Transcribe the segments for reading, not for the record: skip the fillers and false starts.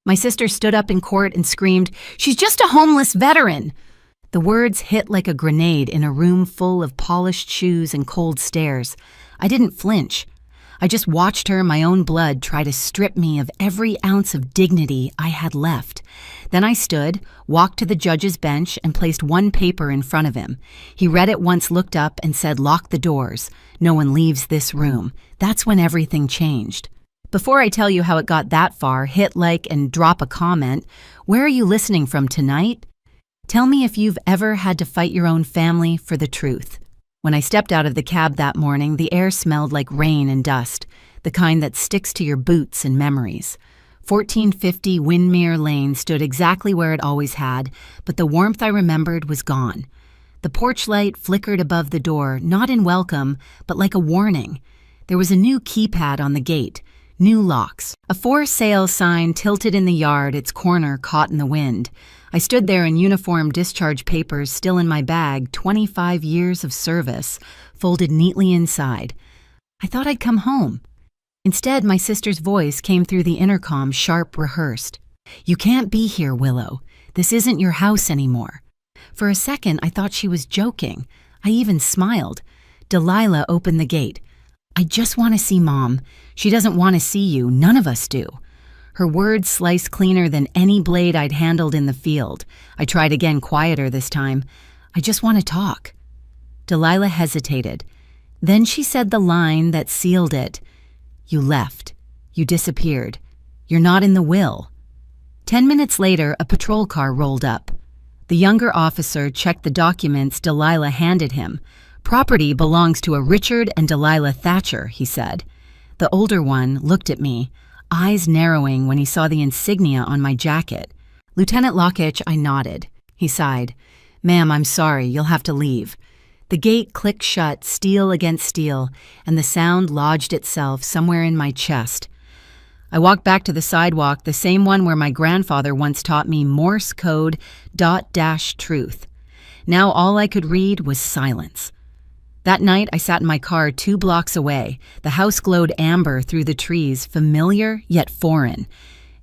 My sister stood up in court and screamed, "She's just a homeless veteran!" The words hit like a grenade in a room full of polished shoes and cold stares. I didn't flinch. I just watched her, my own blood, try to strip me of every ounce of dignity I had left. Then I stood, walked to the judge's bench, and placed one paper in front of him. He read it once, looked up, and said, "Lock the doors. No one leaves this room." That's when everything changed. Before I tell you how it got that far, hit like and drop a comment. Where are you listening from tonight? Tell me if you've ever had to fight your own family for the truth. When I stepped out of the cab that morning, the air smelled like rain and dust, the kind that sticks to your boots and memories. 1450 Windmere Lane stood exactly where it always had, but the warmth I remembered was gone. The porch light flickered above the door, not in welcome, but like a warning. There was a new keypad on the gate, new locks, a for sale sign tilted in the yard, its corner caught in the wind. I stood there in uniform discharge papers still in my bag, 25 years of service, folded neatly inside. I thought I'd come home. Instead, my sister's voice came through the intercom, sharp, rehearsed. "You can't be here, Willow. This isn't your house anymore." For a second, I thought she was joking. I even smiled. Delilah opened the gate. "I just want to see Mom. She doesn't want to see you. None of us do." Her words sliced cleaner than any blade I'd handled in the field. I tried again, quieter this time. "I just want to talk." Delilah hesitated. Then she said the line that sealed it. "You left. You disappeared. You're not in the will." 10 minutes later, a patrol car rolled up. The younger officer checked the documents Delilah handed him. "Property belongs to a Richard and Delilah Thatcher," he said. The older one looked at me, eyes narrowing when he saw the insignia on my jacket. "Lieutenant Lockach," I nodded. He sighed. "Ma'am, I'm sorry, you'll have to leave." The gate clicked shut, steel against steel, and the sound lodged itself somewhere in my chest. I walked back to the sidewalk, the same one where my grandfather once taught me Morse code, ..truth. Now all I could read was silence. That night, I sat in my car 2 blocks away. The house glowed amber through the trees, familiar yet foreign.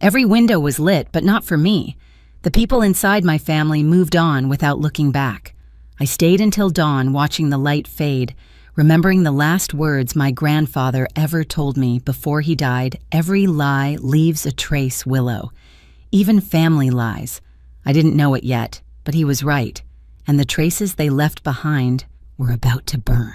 Every window was lit, but not for me. The people inside my family moved on without looking back. I stayed until dawn, watching the light fade, remembering the last words my grandfather ever told me before he died. "Every lie leaves a trace, Willow. Even family lies." I didn't know it yet, but he was right, and the traces they left behind were about to burn.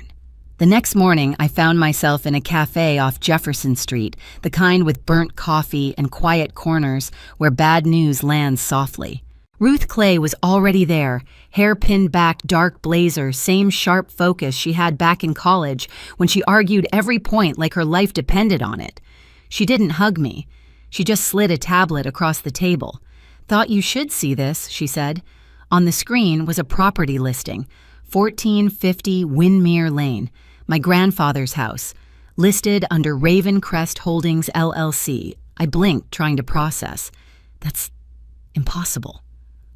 The next morning, I found myself in a cafe off Jefferson Street, the kind with burnt coffee and quiet corners where bad news lands softly. Ruth Clay was already there, hair pinned back, dark blazer, same sharp focus she had back in college when she argued every point like her life depended on it. She didn't hug me. She just slid a tablet across the table. "Thought you should see this," she said. On the screen was a property listing, 1450 Windmere Lane, my grandfather's house, listed under Raven Crest Holdings, LLC. I blinked, trying to process. That's impossible.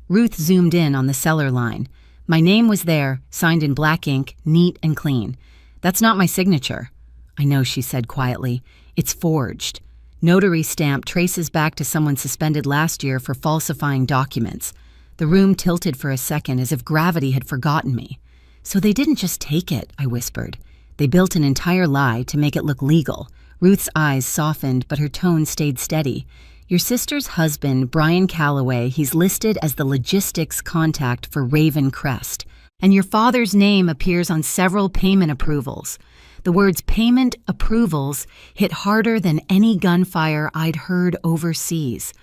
Ruth zoomed in on the seller line. My name was there, signed in black ink, neat and clean. "That's not my signature." "I know," she said quietly. "It's forged. Notary stamp traces back to someone suspended last year for falsifying documents." The room tilted for a second as if gravity had forgotten me. "So they didn't just take it," I whispered. "They built an entire lie to make it look legal." Ruth's eyes softened, but her tone stayed steady. "Your sister's husband, Brian Calloway, he's listed as the logistics contact for Raven Crest. And your father's name appears on several payment approvals." The words "payment approvals" hit harder than any gunfire I'd heard overseas.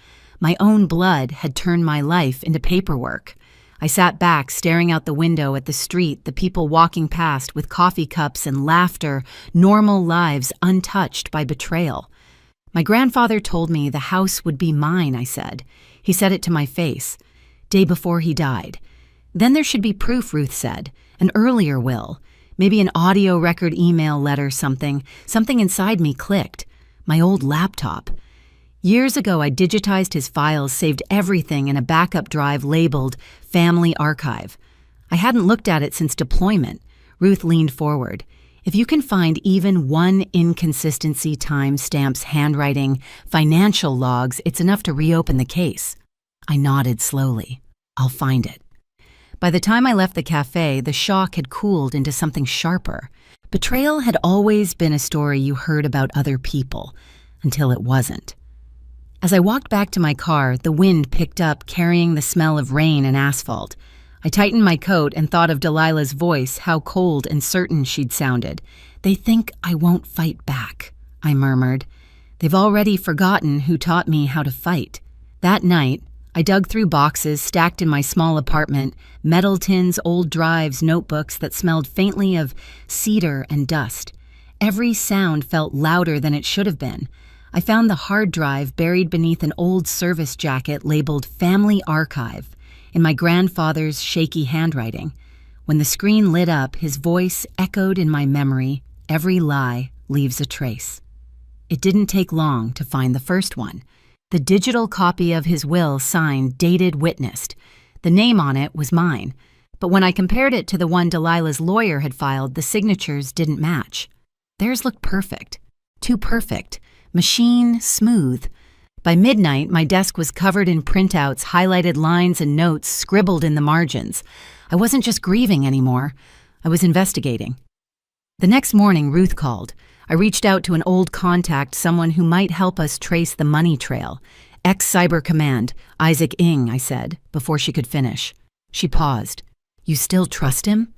My own blood had turned my life into paperwork. I sat back, staring out the window at the street, the people walking past with coffee cups and laughter, normal lives untouched by betrayal. "My grandfather told me the house would be mine," I said. He said it to my face. "Day before he died." "Then there should be proof," Ruth said. "An earlier will. Maybe an audio record, email, letter, something." Something inside me clicked. My old laptop. Years ago, I digitized his files, saved everything in a backup drive labeled Family Archive. I hadn't looked at it since deployment. Ruth leaned forward. If you can find even one inconsistency, timestamps, handwriting, financial logs, it's enough to reopen the case. I nodded slowly. I'll find it. By the time I left the cafe, the shock had cooled into something sharper. Betrayal had always been a story you heard about other people, until it wasn't. As I walked back to my car, the wind picked up, carrying the smell of rain and asphalt. I tightened my coat and thought of Delilah's voice, how cold and certain she'd sounded. "They think I won't fight back," I murmured. "They've already forgotten who taught me how to fight." That night, I dug through boxes stacked in my small apartment, metal tins, old drives, notebooks that smelled faintly of cedar and dust. Every sound felt louder than it should have been. I found the hard drive buried beneath an old service jacket labeled Family Archive, in my grandfather's shaky handwriting. When the screen lit up, his voice echoed in my memory, "Every lie leaves a trace." It didn't take long to find the first one. The digital copy of his will, signed, dated, witnessed. The name on it was mine, but when I compared it to the one Delilah's lawyer had filed, the signatures didn't match. Theirs looked perfect. Too perfect. Machine smooth. By midnight, my desk was covered in printouts, highlighted lines and notes scribbled in the margins. I wasn't just grieving anymore. I was investigating. The next morning, Ruth called. I reached out to an old contact, someone who might help us trace the money trail. Ex-Cyber Command, Isaac Ng, I said, before she could finish. She paused. "You still trust him?"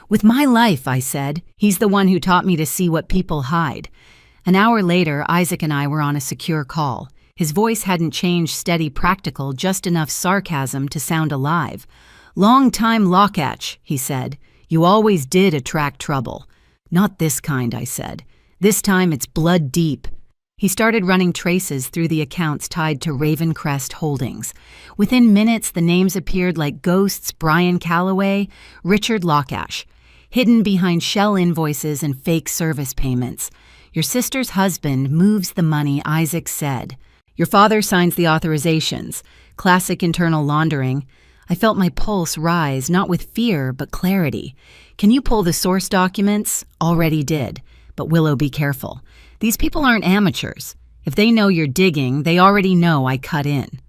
"With my life," I said. "He's the one who taught me to see what people hide." An hour later, Isaac and I were on a secure call. His voice hadn't changed, steady, practical, just enough sarcasm to sound alive. "Long time Lockach," he said. "You always did attract trouble." "Not this kind," I said. "This time it's blood deep." He started running traces through the accounts tied to Ravencrest Holdings. Within minutes, the names appeared like ghosts: Brian Calloway, Richard Lockach, hidden behind shell invoices and fake service payments. "Your sister's husband moves the money," Isaac said. "Your father signs the authorizations." Classic internal laundering. I felt my pulse rise, not with fear, but clarity. "Can you pull the source documents?" "Already did. But Willow, be careful. These people aren't amateurs. If they know you're digging, they already know I cut in."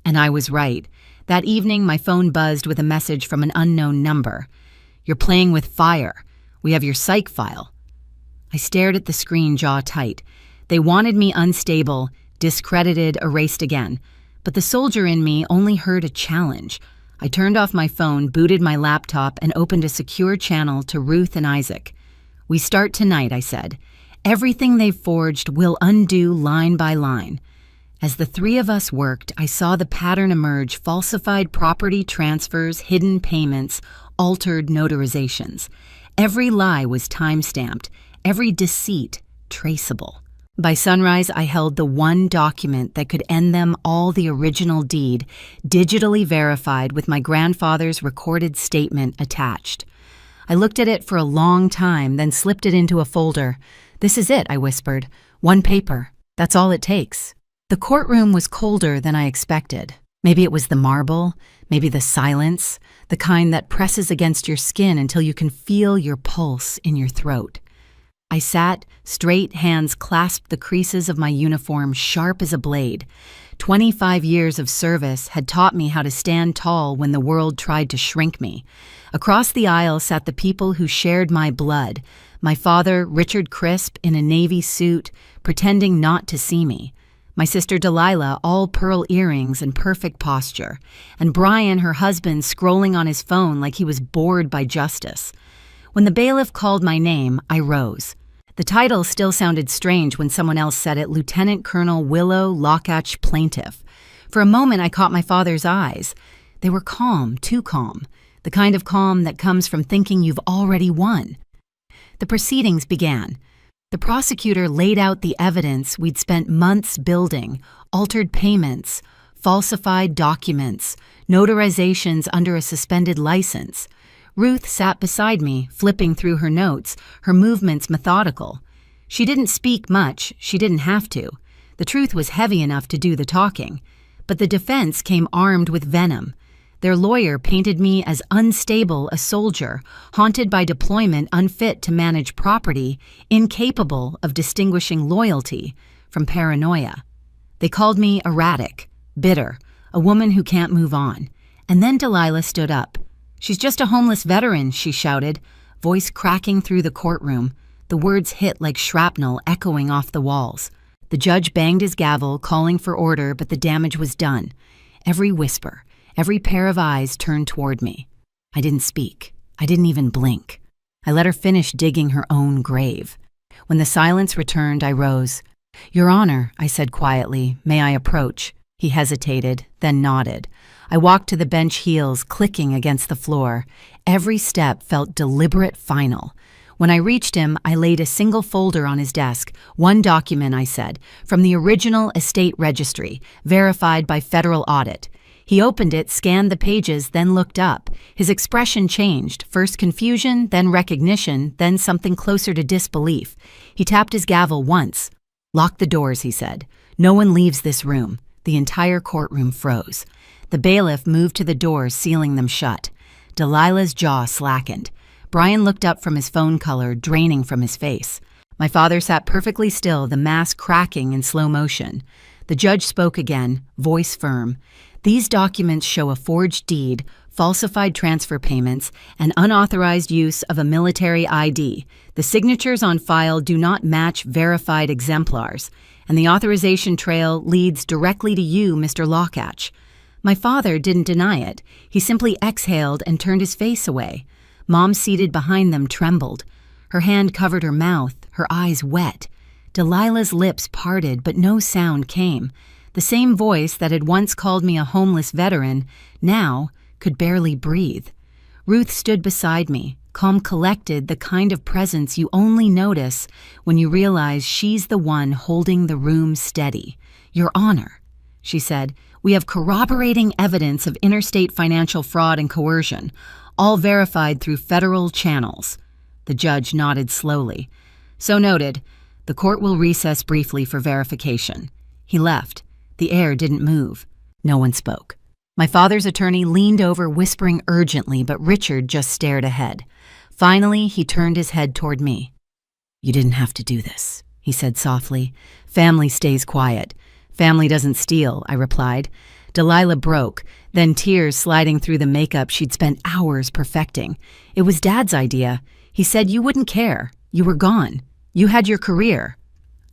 And I was right. That evening, my phone buzzed with a message from an unknown number. "You're playing with fire. We have your psych file." I stared at the screen, jaw tight. They wanted me unstable, discredited, erased again. But the soldier in me only heard a challenge. I turned off my phone, booted my laptop, and opened a secure channel to Ruth and Isaac. "We start tonight," I said. "Everything they've forged will undo line by line." As the three of us worked, I saw the pattern emerge: falsified property transfers, hidden payments, altered notarizations. Every lie was time-stamped, every deceit traceable. By sunrise, I held the one document that could end them all: the original deed, digitally verified with my grandfather's recorded statement attached. I looked at it for a long time, then slipped it into a folder. "This is it," I whispered. "One paper. That's all it takes." The courtroom was colder than I expected. Maybe it was the marble, maybe the silence, the kind that presses against your skin until you can feel your pulse in your throat. I sat, straight, hands clasped the creases of my uniform, sharp as a blade. 25 years of service had taught me how to stand tall when the world tried to shrink me. Across the aisle sat the people who shared my blood. My father, Richard Crisp, in a navy suit, pretending not to see me. My sister Delilah, all pearl earrings and perfect posture. And Brian, her husband, scrolling on his phone like he was bored by justice. When the bailiff called my name, I rose. The title still sounded strange when someone else said it: Lieutenant Colonel Willow Lockach, Plaintiff. For a moment, I caught my father's eyes. They were calm, too calm. The kind of calm that comes from thinking you've already won. The proceedings began. The prosecutor laid out the evidence we'd spent months building: altered payments, falsified documents, notarizations under a suspended license. Ruth sat beside me, flipping through her notes, her movements methodical. She didn't speak much. She didn't have to. The truth was heavy enough to do the talking. But the defense came armed with venom. Their lawyer painted me as unstable, a soldier, haunted by deployment, unfit to manage property, incapable of distinguishing loyalty from paranoia. They called me erratic, bitter, a woman who can't move on. And then Delilah stood up. "She's just a homeless veteran," she shouted, voice cracking through the courtroom. The words hit like shrapnel echoing off the walls. The judge banged his gavel, calling for order, but the damage was done. Every whisper, every pair of eyes turned toward me. I didn't speak. I didn't even blink. I let her finish digging her own grave. When the silence returned, I rose. "Your Honor," I said quietly, "may I approach?" He hesitated, then nodded. I walked to the bench, heels clicking against the floor. Every step felt deliberate, final. When I reached him, I laid a single folder on his desk. "One document," I said, "from the original estate registry, verified by federal audit." He opened it, scanned the pages, then looked up. His expression changed, first confusion, then recognition, then something closer to disbelief. He tapped his gavel once. "Lock the doors," he said. "No one leaves this room." The entire courtroom froze. The bailiff moved to the doors, sealing them shut. Delilah's jaw slackened. Brian looked up from his phone, color draining from his face. My father sat perfectly still, the mask cracking in slow motion. The judge spoke again, voice firm. "These documents show a forged deed, falsified transfer payments, and unauthorized use of a military ID. The signatures on file do not match verified exemplars, and the authorization trail leads directly to you, Mr. Lockach." My father didn't deny it. He simply exhaled and turned his face away. Mom, seated behind them, trembled. Her hand covered her mouth, her eyes wet. Delilah's lips parted, but no sound came. The same voice that had once called me a homeless veteran now could barely breathe. Ruth stood beside me, calm, collected, the kind of presence you only notice when you realize she's the one holding the room steady. "Your Honor," she said, "we have corroborating evidence of interstate financial fraud and coercion, all verified through federal channels." The judge nodded slowly. "So noted. The court will recess briefly for verification." He left. The air didn't move. No one spoke. My father's attorney leaned over, whispering urgently, but Richard just stared ahead. Finally, he turned his head toward me. "You didn't have to do this," he said softly. "Family stays quiet. Family doesn't steal," I replied. Delilah broke, then tears sliding through the makeup she'd spent hours perfecting. "It was Dad's idea. He said you wouldn't care. You were gone. You had your career."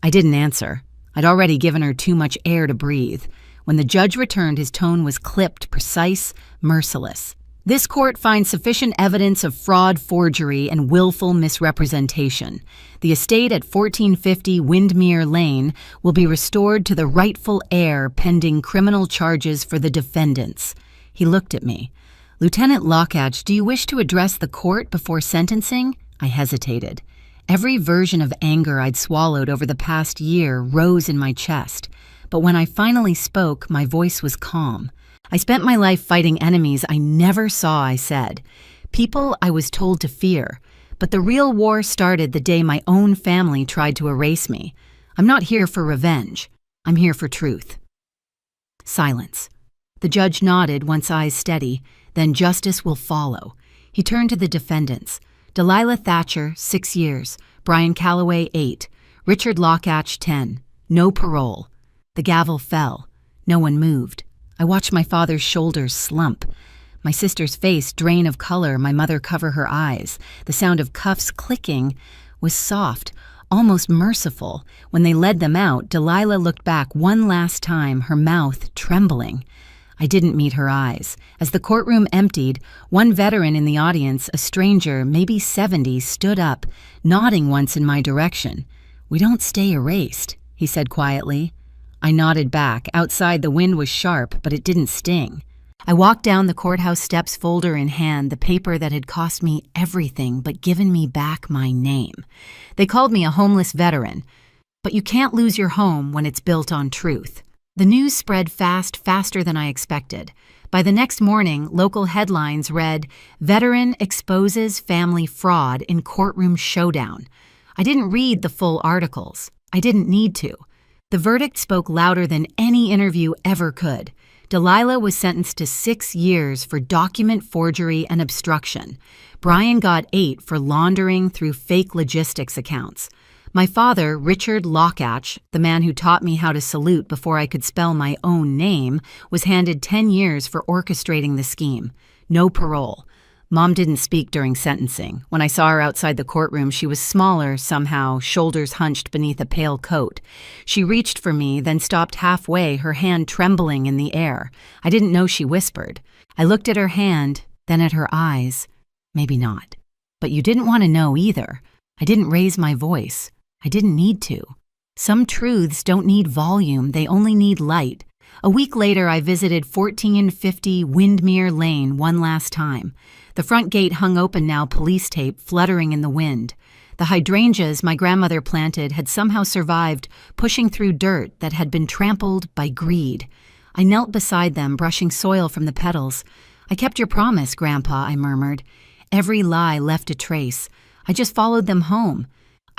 I didn't answer. I'd already given her too much air to breathe. When the judge returned, his tone was clipped, precise, merciless. "This court finds sufficient evidence of fraud, forgery, and willful misrepresentation. The estate at 1450 Windmere Lane will be restored to the rightful heir pending criminal charges for the defendants." He looked at me. "Lieutenant Lockach, do you wish to address the court before sentencing?" I hesitated. Every version of anger I'd swallowed over the past year rose in my chest. But when I finally spoke, my voice was calm. "I spent my life fighting enemies I never saw," I said. "People I was told to fear. But the real war started the day my own family tried to erase me. I'm not here for revenge. I'm here for truth." Silence. The judge nodded, once eyes steady. "Then justice will follow." He turned to the defendants. Delilah Thatcher, 6 years. Brian Calloway, 8. Richard Lockach, 10. No parole. The gavel fell. No one moved. I watched my father's shoulders slump. My sister's face drain of color, my mother cover her eyes. The sound of cuffs clicking was soft, almost merciful. When they led them out, Delilah looked back one last time, her mouth trembling. I didn't meet her eyes. As the courtroom emptied, one veteran in the audience, a stranger, maybe 70, stood up, nodding once in my direction. "We don't stay erased," he said quietly. I nodded back. Outside, the wind was sharp, but it didn't sting. I walked down the courthouse steps, folder in hand, the paper that had cost me everything but given me back my name. They called me a homeless veteran, but you can't lose your home when it's built on truth. The news spread fast, faster than I expected. By the next morning, local headlines read, "Veteran exposes family fraud in courtroom showdown." I didn't read the full articles. I didn't need to. The verdict spoke louder than any interview ever could. Delilah was sentenced to 6 years for document forgery and obstruction. Brian got 8 for laundering through fake logistics accounts. My father, Willow Lockach, the man who taught me how to salute before I could spell my own name, was handed 10 years for orchestrating the scheme. No parole. Mom didn't speak during sentencing. When I saw her outside the courtroom, she was smaller somehow, shoulders hunched beneath a pale coat. She reached for me, then stopped halfway, her hand trembling in the air. I didn't know she whispered. I looked at her hand, then at her eyes. Maybe not. But you didn't want to know either. I didn't raise my voice. I didn't need to. Some truths don't need volume, they only need light. A week later, I visited 1450 Windmere Lane one last time. The front gate hung open now, police tape fluttering in the wind. The hydrangeas my grandmother planted had somehow survived, pushing through dirt that had been trampled by greed. I knelt beside them, brushing soil from the petals. "I kept your promise, Grandpa," I murmured. Every lie left a trace. I just followed them home.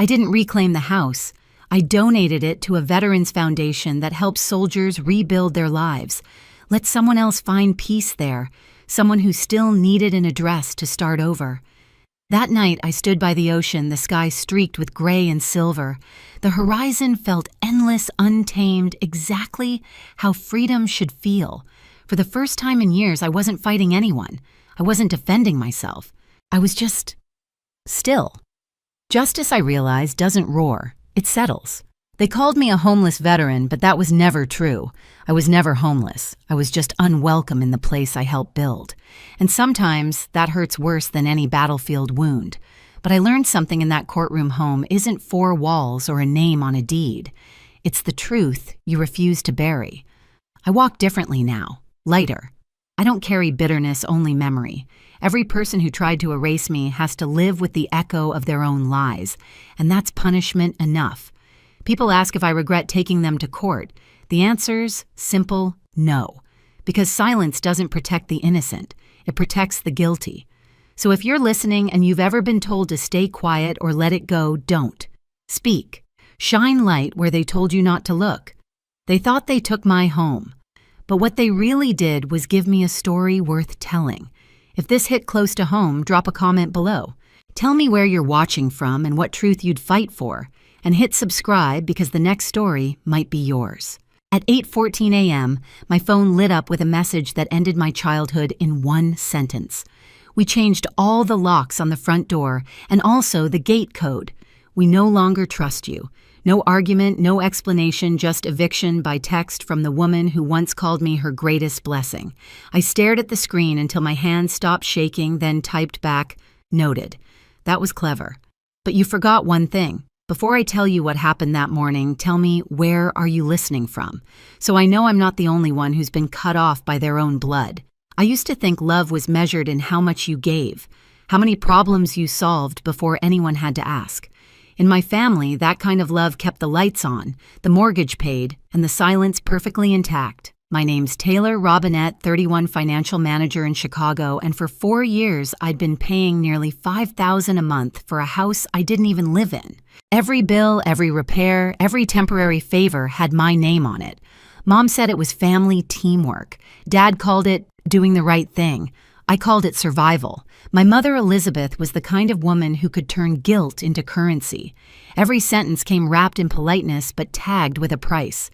I didn't reclaim the house. I donated it to a veterans foundation that helps soldiers rebuild their lives. Let someone else find peace there, someone who still needed an address to start over. That night, I stood by the ocean, the sky streaked with gray and silver. The horizon felt endless, untamed, exactly how freedom should feel. For the first time in years, I wasn't fighting anyone. I wasn't defending myself. I was just still. Justice, I realized, doesn't roar. It settles. They called me a homeless veteran, but that was never true. I was never homeless. I was just unwelcome in the place I helped build. And sometimes that hurts worse than any battlefield wound. But I learned something in that courtroom home isn't 4 walls or a name on a deed. It's the truth you refuse to bury. I walk differently now, lighter. I don't carry bitterness, only memory. Every person who tried to erase me has to live with the echo of their own lies, and that's punishment enough. People ask if I regret taking them to court. The answer's simple no, because silence doesn't protect the innocent. It protects the guilty. So if you're listening and you've ever been told to stay quiet or let it go, don't. Speak. Shine light where they told you not to look. They thought they took my home. But what they really did was give me a story worth telling. If this hit close to home, drop a comment below. Tell me where you're watching from and what truth you'd fight for. And hit subscribe because the next story might be yours. At 8:14 a.m., my phone lit up with a message that ended my childhood in one sentence. We changed all the locks on the front door and also the gate code. We no longer trust you. No argument, no explanation, just eviction by text from the woman who once called me her greatest blessing. I stared at the screen until my hands stopped shaking, then typed back, "Noted." That was clever. But you forgot one thing. Before I tell you what happened that morning, tell me, where are you listening from? So I know I'm not the only one who's been cut off by their own blood. I used to think love was measured in how much you gave, how many problems you solved before anyone had to ask. In my family, that kind of love kept the lights on, the mortgage paid, and the silence perfectly intact. My name's Taylor Robinette, 31 financial manager in Chicago, and for 4 years I'd been paying nearly $5,000 a month for a house I didn't even live in. Every bill, every repair, every temporary favor had my name on it. Mom said it was family teamwork. Dad called it doing the right thing. I called it survival. My mother, Elizabeth, was the kind of woman who could turn guilt into currency. Every sentence came wrapped in politeness but tagged with a price.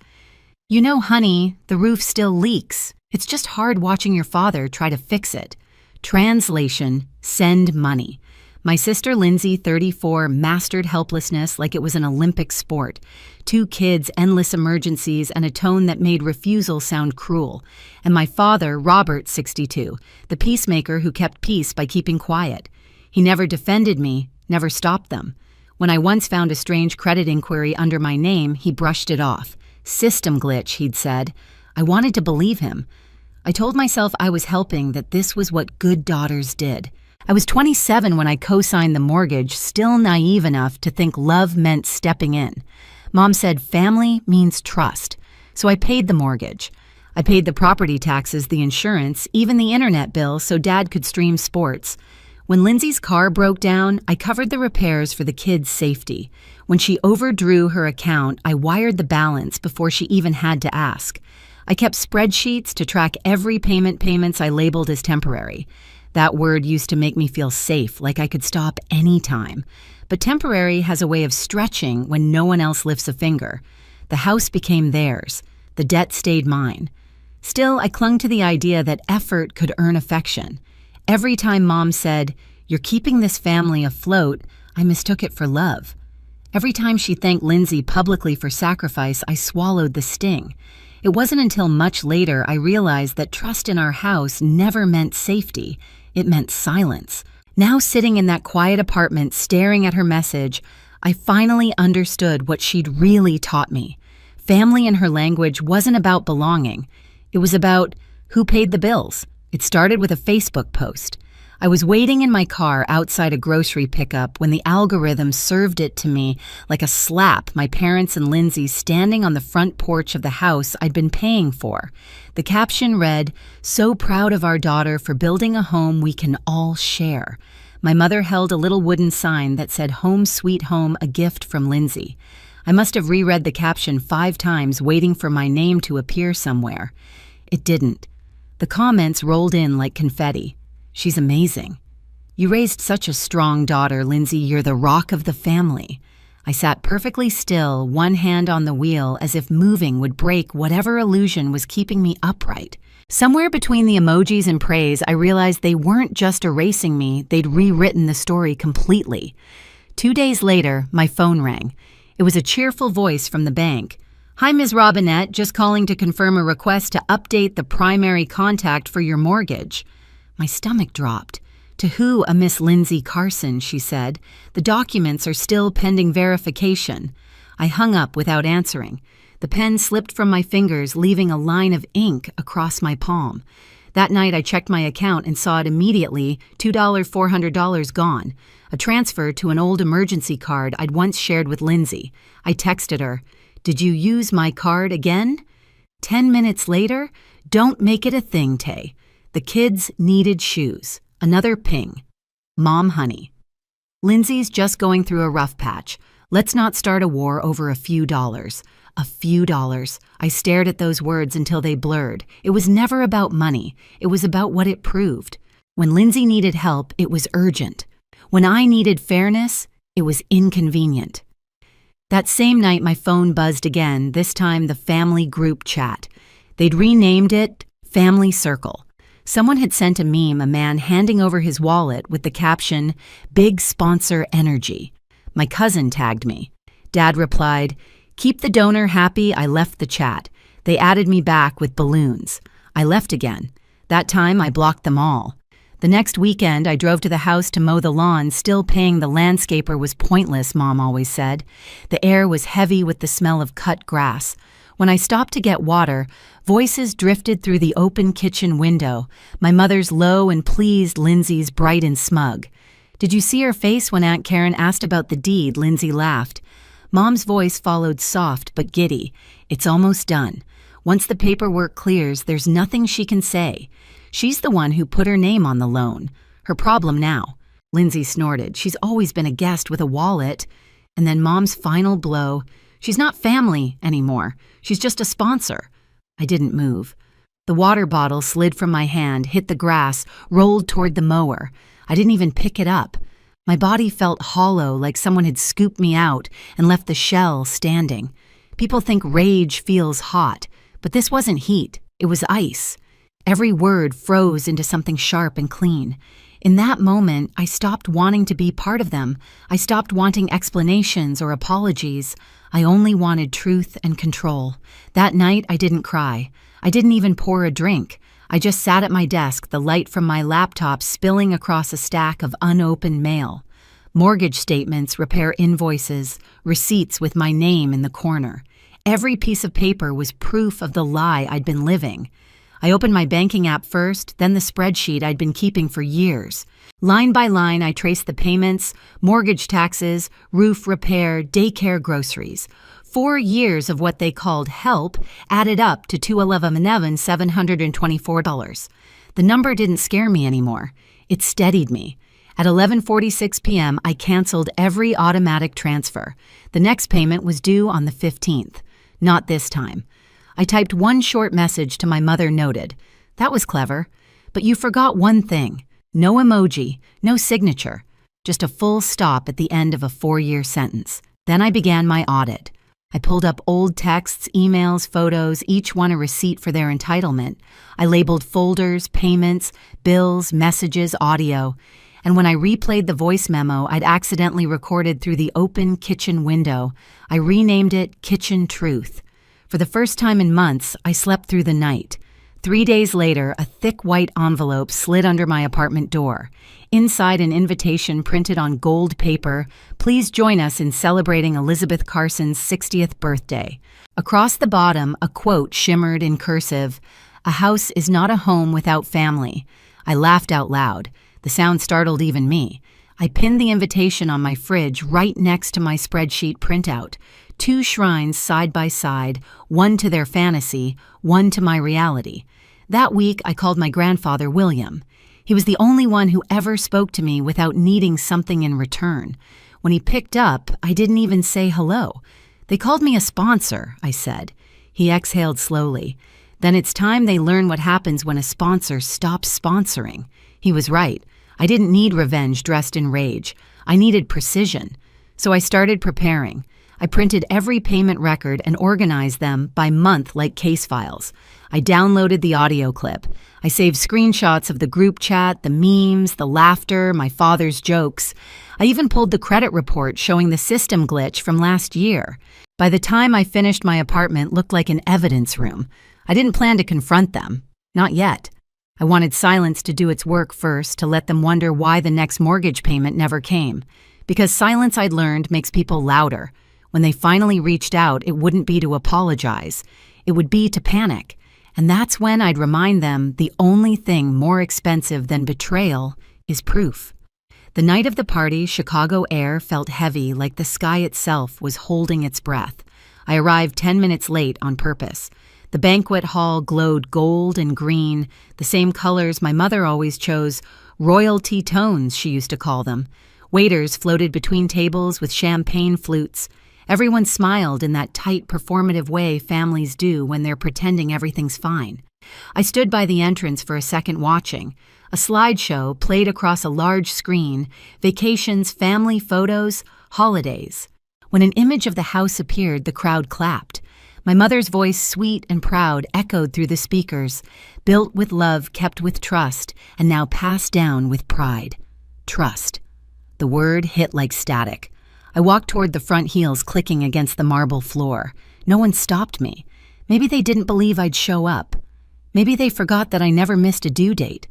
"You know, honey, the roof still leaks. It's just hard watching your father try to fix it." Translation, send money. My sister Lindsay, 34, mastered helplessness like it was an Olympic sport. 2 kids, endless emergencies, and a tone that made refusal sound cruel. And my father, Robert, 62, the peacemaker who kept peace by keeping quiet. He never defended me, never stopped them. When I once found a strange credit inquiry under my name, he brushed it off. "System glitch," he'd said. I wanted to believe him. I told myself I was helping, that this was what good daughters did. I was 27 when I co-signed the mortgage, still naive enough to think love meant stepping in. Mom said family means trust, so I paid the mortgage. I paid the property taxes, the insurance, even the internet bill so Dad could stream sports. When Lindsay's car broke down, I covered the repairs for the kids' safety. When she overdrew her account, I wired the balance before she even had to ask. I kept spreadsheets to track every payments I labeled as temporary. That word used to make me feel safe, like I could stop anytime. But temporary has a way of stretching when no one else lifts a finger. The house became theirs. The debt stayed mine. Still, I clung to the idea that effort could earn affection. Every time Mom said, "You're keeping this family afloat," I mistook it for love. Every time she thanked Lindsay publicly for sacrifice, I swallowed the sting. It wasn't until much later I realized that trust in our house never meant safety. It meant silence. Now sitting in that quiet apartment staring at her message, I finally understood what she'd really taught me. Family in her language wasn't about belonging. It was about who paid the bills. It started with a Facebook post. I was waiting in my car outside a grocery pickup when the algorithm served it to me like a slap, my parents and Lindsay standing on the front porch of the house I'd been paying for. The caption read, "So proud of our daughter for building a home we can all share." My mother held a little wooden sign that said, "Home Sweet Home, a gift from Lindsay." I must have reread the caption 5 times waiting for my name to appear somewhere. It didn't. The comments rolled in like confetti. "She's amazing. You raised such a strong daughter, Lindsay. You're the rock of the family." I sat perfectly still, one hand on the wheel, as if moving would break whatever illusion was keeping me upright. Somewhere between the emojis and praise, I realized they weren't just erasing me, they'd rewritten the story completely. 2 days later, my phone rang. It was a cheerful voice from the bank. "Hi, Ms. Robinette, just calling to confirm a request to update the primary contact for your mortgage." My stomach dropped. "To who, a Miss Lindsay Carson," she said. "The documents are still pending verification." I hung up without answering. The pen slipped from my fingers, leaving a line of ink across my palm. That night I checked my account and saw it immediately, $400 gone. A transfer to an old emergency card I'd once shared with Lindsay. I texted her, "Did you use my card again?" 10 minutes later, "Don't make it a thing, Tay. The kids needed shoes." Another ping. "Mom, honey. Lindsay's just going through a rough patch. Let's not start a war over a few dollars." A few dollars. I stared at those words until they blurred. It was never about money. It was about what it proved. When Lindsay needed help, it was urgent. When I needed fairness, it was inconvenient. That same night, my phone buzzed again, this time the family group chat. They'd renamed it Family Circle. Someone had sent a meme, a man handing over his wallet with the caption, "Big Sponsor Energy." My cousin tagged me. Dad replied, "Keep the donor happy." I left the chat. They added me back with balloons. I left again. That time I blocked them all. The next weekend I drove to the house to mow the lawn, still paying the landscaper was pointless, Mom always said. The air was heavy with the smell of cut grass. When I stopped to get water, voices drifted through the open kitchen window, my mother's low and pleased, Lindsay's bright and smug. "Did you see her face when Aunt Karen asked about the deed?" Lindsay laughed. Mom's voice followed soft but giddy. "It's almost done. Once the paperwork clears, there's nothing she can say. She's the one who put her name on the loan. Her problem now." Lindsay snorted. "She's always been a guest with a wallet." And then Mom's final blow. "She's not family anymore. She's just a sponsor." I didn't move. The water bottle slid from my hand, hit the grass, rolled toward the mower. I didn't even pick it up. My body felt hollow, like someone had scooped me out and left the shell standing. People think rage feels hot, but this wasn't heat. It was ice. Every word froze into something sharp and clean. In that moment, I stopped wanting to be part of them. I stopped wanting explanations or apologies. I only wanted truth and control. That night, I didn't cry. I didn't even pour a drink. I just sat at my desk, the light from my laptop spilling across a stack of unopened mail. Mortgage statements, repair invoices, receipts with my name in the corner. Every piece of paper was proof of the lie I'd been living. I opened my banking app first, then the spreadsheet I'd been keeping for years. Line by line, I traced the payments, mortgage taxes, roof repair, daycare, groceries. 4 years of what they called help added up to $724. The number didn't scare me anymore. It steadied me. At 11:46 p.m., I canceled every automatic transfer. The next payment was due on the 15th. Not this time. I typed one short message to my mother, noted. That was clever. But you forgot one thing. No emoji, no signature. Just a full stop at the end of a 4-year sentence. Then I began my audit. I pulled up old texts, emails, photos, each one a receipt for their entitlement. I labeled folders, payments, bills, messages, audio. And when I replayed the voice memo I'd accidentally recorded through the open kitchen window, I renamed it Kitchen Truth. For the first time in months, I slept through the night. 3 days later, a thick white envelope slid under my apartment door. Inside, an invitation printed on gold paper, "Please join us in celebrating Elizabeth Carson's 60th birthday." Across the bottom, a quote shimmered in cursive, "A house is not a home without family." I laughed out loud. The sound startled even me. I pinned the invitation on my fridge right next to my spreadsheet printout. 2 shrines side by side, one to their fantasy, one to my reality. That week, I called my grandfather William. He was the only one who ever spoke to me without needing something in return. When he picked up, I didn't even say hello. "They called me a sponsor," I said. He exhaled slowly. "Then it's time they learn what happens when a sponsor stops sponsoring." He was right. I didn't need revenge dressed in rage. I needed precision. So I started preparing. I printed every payment record and organized them by month like case files. I downloaded the audio clip. I saved screenshots of the group chat, the memes, the laughter, my father's jokes. I even pulled the credit report showing the system glitch from last year. By the time I finished, my apartment looked like an evidence room. I didn't plan to confront them. Not yet. I wanted silence to do its work first, to let them wonder why the next mortgage payment never came. Because silence, I'd learned, makes people louder. When they finally reached out, it wouldn't be to apologize. It would be to panic. And that's when I'd remind them the only thing more expensive than betrayal is proof. The night of the party, Chicago air felt heavy, like the sky itself was holding its breath. I arrived 10 minutes late on purpose. The banquet hall glowed gold and green, the same colors my mother always chose, royalty tones, she used to call them. Waiters floated between tables with champagne flutes. Everyone smiled in that tight, performative way families do when they're pretending everything's fine. I stood by the entrance for a second watching. A slideshow played across a large screen, vacations, family photos, holidays. When an image of the house appeared, the crowd clapped. My mother's voice, sweet and proud, echoed through the speakers, built with love, kept with trust, and now passed down with pride. Trust. The word hit like static. I walked toward the front heels clicking against the marble floor. No one stopped me. Maybe they didn't believe I'd show up. Maybe they forgot that I never missed a due date.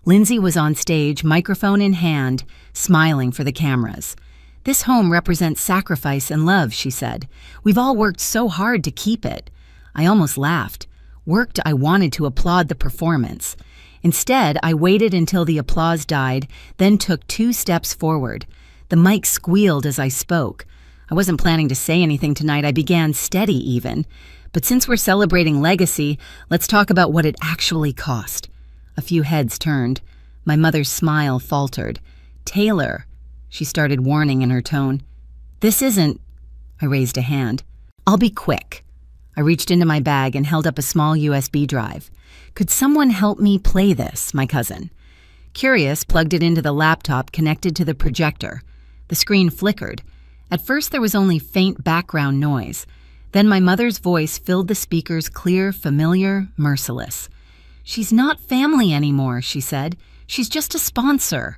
Lindsay was on stage, microphone in hand, smiling for the cameras. "This home represents sacrifice and love," she said. "We've all worked so hard to keep it." I almost laughed. Worked, I wanted to applaud the performance. Instead, I waited until the applause died, then took 2 steps forward. The mic squealed as I spoke. I wasn't planning to say anything tonight. I began steady even. But since we're celebrating legacy, let's talk about what it actually cost. A few heads turned. My mother's smile faltered. "Taylor," she started warning in her tone. "This isn't—" I raised a hand. "I'll be quick." I reached into my bag and held up a small USB drive. "Could someone help me play this?" my cousin. Curious, plugged it into the laptop connected to the projector. The screen flickered. At first there was only faint background noise. Then my mother's voice filled the speakers, clear, familiar, merciless. "She's not family anymore," she said. "She's just a sponsor."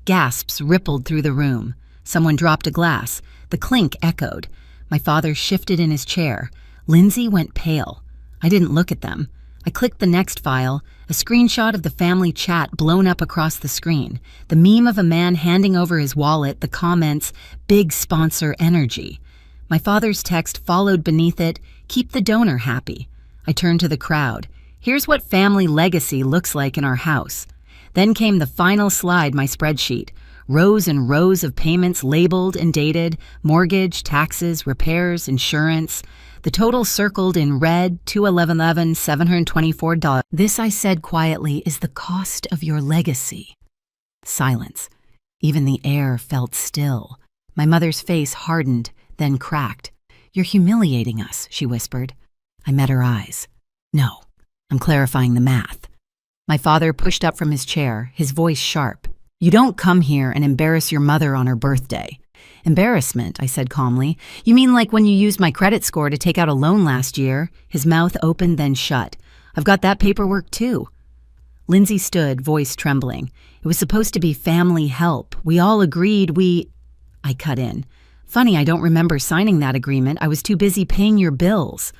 Gasps rippled through the room. Someone dropped a glass. The clink echoed. My father shifted in his chair. Lindsay went pale. I didn't look at them. I clicked the next file, a screenshot of the family chat blown up across the screen, the meme of a man handing over his wallet, the comments, "Big sponsor energy." My father's text followed beneath it, "Keep the donor happy." I turned to the crowd. "Here's what family legacy looks like in our house." Then came the final slide, my spreadsheet. Rows and rows of payments labeled and dated, mortgage, taxes, repairs, insurance. The total circled in red, $211,11, $724. "This," I said quietly, "is the cost of your legacy." Silence. Even the air felt still. My mother's face hardened, then cracked. "You're humiliating us," she whispered. I met her eyes. No, I'm clarifying the math. My father pushed up from his chair, his voice sharp. You don't come here and embarrass your mother on her birthday. Embarrassment, I said calmly. You mean like when you used my credit score to take out a loan last year? His mouth opened, then shut. I've got that paperwork too. Lindsay stood, voice trembling. It was supposed to be family help. We all agreed I cut in. Funny, I don't remember signing that agreement. I was too busy paying your bills.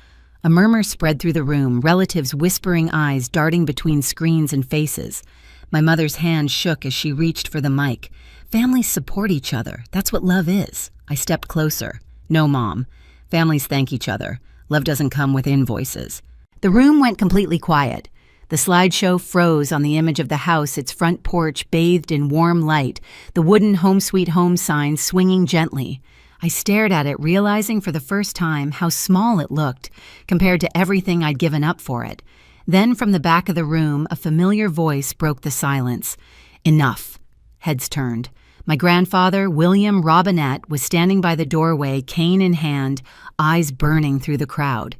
A murmur spread through the room, relatives' whispering eyes darting between screens and faces. My mother's hand shook as she reached for the mic. Families support each other. That's what love is. I stepped closer. No, Mom. Families thank each other. Love doesn't come with invoices. The room went completely quiet. The slideshow froze on the image of the house, its front porch bathed in warm light, the wooden Home Sweet Home sign swinging gently. I stared at it, realizing for the first time how small it looked compared to everything I'd given up for it. Then from the back of the room, a familiar voice broke the silence. Enough. Heads turned. My grandfather, William Robinette, was standing by the doorway, cane in hand, eyes burning through the crowd.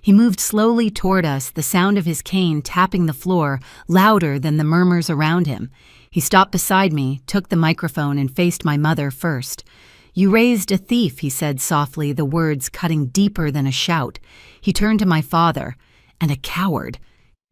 He moved slowly toward us, the sound of his cane tapping the floor, louder than the murmurs around him. He stopped beside me, took the microphone, and faced my mother first. You raised a thief, he said softly, the words cutting deeper than a shout. He turned to my father. And a coward.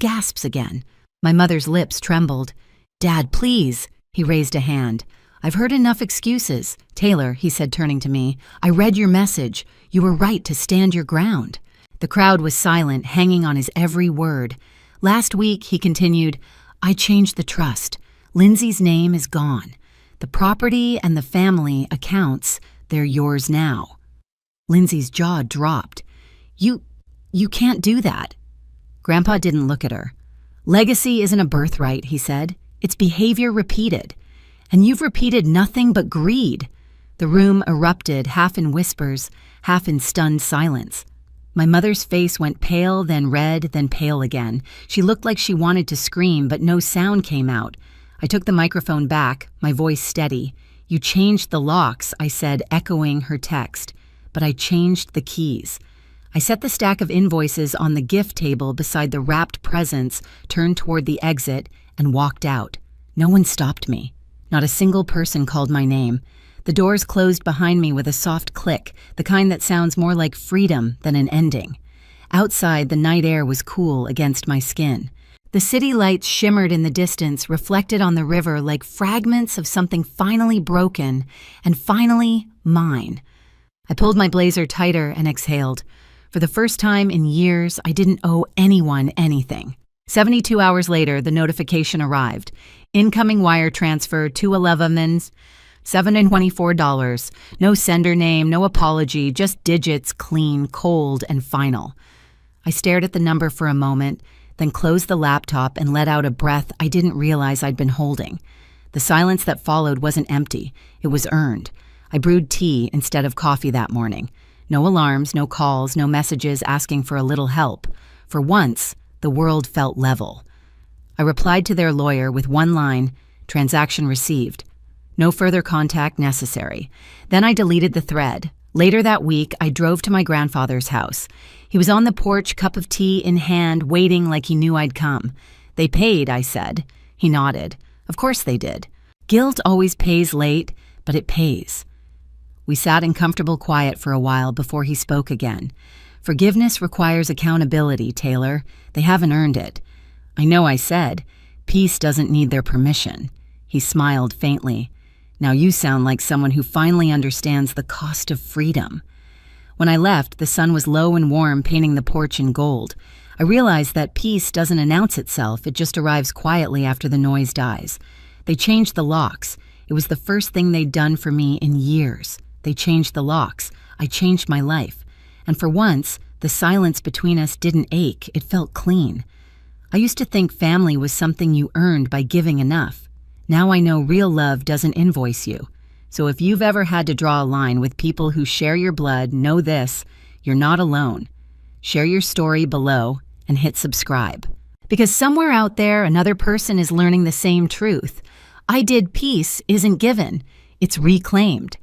Gasps again. My mother's lips trembled. Dad, please. He raised a hand. I've heard enough excuses. Taylor, he said, turning to me, I read your message. You were right to stand your ground. The crowd was silent, hanging on his every word. Last week, he continued, I changed the trust. Lindsay's name is gone. The property and the family accounts, they're yours now. Lindsay's jaw dropped. You can't do that. Grandpa didn't look at her. Legacy isn't a birthright, he said. It's behavior repeated. And you've repeated nothing but greed. The room erupted, half in whispers, half in stunned silence. My mother's face went pale, then red, then pale again. She looked like she wanted to scream, but no sound came out. I took the microphone back, my voice steady. You changed the locks, I said, echoing her text. But I changed the keys. I set the stack of invoices on the gift table beside the wrapped presents, turned toward the exit, and walked out. No one stopped me. Not a single person called my name. The doors closed behind me with a soft click, the kind that sounds more like freedom than an ending. Outside, the night air was cool against my skin. The city lights shimmered in the distance, reflected on the river like fragments of something finally broken and finally mine. I pulled my blazer tighter and exhaled. For the first time in years, I didn't owe anyone anything. 72 hours later, the notification arrived. Incoming wire transfer, 211's, $724. No sender name, no apology, just digits, clean, cold, and final. I stared at the number for a moment, then closed the laptop and let out a breath I didn't realize I'd been holding. The silence that followed wasn't empty. It was earned. I brewed tea instead of coffee that morning. No alarms, no calls, no messages asking for a little help. For once, the world felt level. I replied to their lawyer with one line, transaction received. No further contact necessary. Then I deleted the thread. Later that week, I drove to my grandfather's house. He was on the porch, cup of tea in hand, waiting like he knew I'd come. They paid, I said. He nodded. Of course they did. Guilt always pays late, but it pays. We sat in comfortable quiet for a while before he spoke again. Forgiveness requires accountability, Taylor. They haven't earned it. I know, I said. Peace doesn't need their permission. He smiled faintly. Now you sound like someone who finally understands the cost of freedom. When I left, the sun was low and warm, painting the porch in gold. I realized that peace doesn't announce itself, it just arrives quietly after the noise dies. They changed the locks. It was the first thing they'd done for me in years. They changed the locks. I changed my life. And for once, the silence between us didn't ache, it felt clean. I used to think family was something you earned by giving enough. Now I know real love doesn't invoice you. So if you've ever had to draw a line with people who share your blood, know this, you're not alone. Share your story below and hit subscribe. Because somewhere out there, another person is learning the same truth. I did peace isn't given, it's reclaimed.